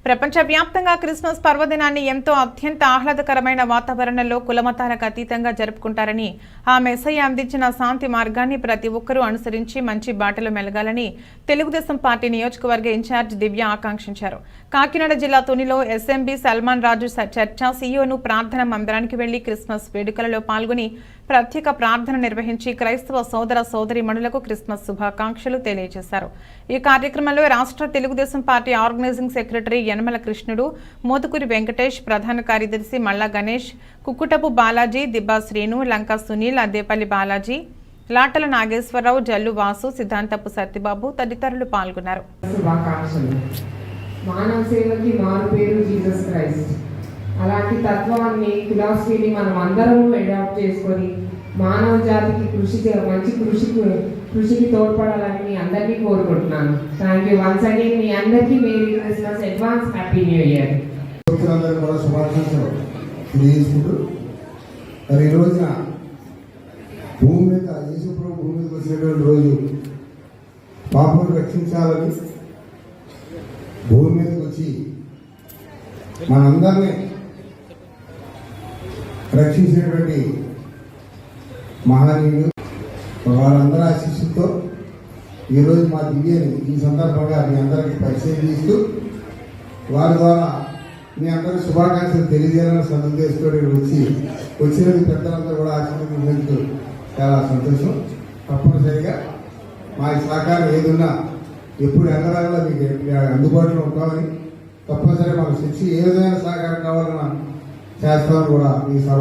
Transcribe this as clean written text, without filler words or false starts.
ప్రపంచవ్యాప్తంగా క్రిస్మస్ పర్వదినాన్ని ఎంతో అత్యంత ఆహ్లాదకరమైన వాతావరణంలో కులమతాలకు అతీతంగా జరుపుకుంటారని ఆ మెస్సయ్య అందించిన శాంతి మార్గాన్ని ప్రతి ఒక్కరూ అనుసరించి మంచి బాటలో మెలగాలని తెలుగుదేశం పార్టీ నియోజకవర్గ ఇన్ఛార్జ్ దివ్య ఆకాంక్షించారు. కాకినాడ జిల్లా తునిలో ఎస్ఎంబి సల్మాన్ రాజు చర్చ సీఈఓను ప్రార్థన మందిరానికి వెళ్లి క్రిస్మస్ వేడుకలలో పాల్గొని ప్రత్యేక ప్రార్థన నిర్వహించి క్రైస్తవ సోదర సోదరీమణులకు క్రిస్మస్ శుభాకాంక్షలు తెలియజేశారు. ఈ కార్యక్రమంలో రాష్ట్ర Telugu Desam party organizing secretary Yanamala Krishnudu, Mothukuri Venkatesh, ప్రధాన కార్యదర్శి మల్లా గణేష్, కుక్కుటపు బాలాజీ, దిబ్బా శ్రీను, లంకా సునీల్, అద్దేపల్లి బాలాజీ, లాటల నాగేశ్వరరావు, జల్లు వాసు, సిద్ధాంతపు సత్యబాబు తదితరులు పాల్గొన్నారు. మానవ సేవకి మారు పేరు జీసస్ క్రైస్ట్. అలాంటి తత్వాన్ని, ఫిలాసఫీని మనం అందరము అడాప్ట్ చేసుకొని మానవ జాతికి మంచి కృషికి తోడ్పడాలని మీ అందరినీ కోరుకుంటున్నాను. Thank you once again. మీ అందరికీ merry Christmas, advance happy new year. కూడా శుభాకాంక్షలు తెలియజేసుకుంటూ మరి ఈ రోజున భూమి మీద యేసుప్రభు భూమి మీదకి వచ్చినటువంటి రోజు పాపను రక్షించాలని భూమి మీదకి వచ్చి మనందరినీ రక్షించినటువంటి మహనీయులు వాళ్ళందరూ ఆశీస్సుతో ఈరోజు మా దివ్యని ఈ సందర్భంగా మీ అందరికీ పరిచయం చేస్తూ వారి ద్వారా మీ అందరికీ శుభాకాంక్షలు తెలియజేయాలని సదుద్దేశంతో వచ్చిన పెద్దలందరూ కూడా ఆశీర్వదించు చాలా సంతోషం. తప్పనిసరిగా మా సహకారం ఏదున్నా ఎప్పుడు ఎన్నరాలో మీకు అందుబాటులో ఉంటామని, తప్పనిసరిగా మాకు శిక్ష ఏ విధమైన సహకారం కావాలన్నా చేస్తామని కూడా ఈ సభ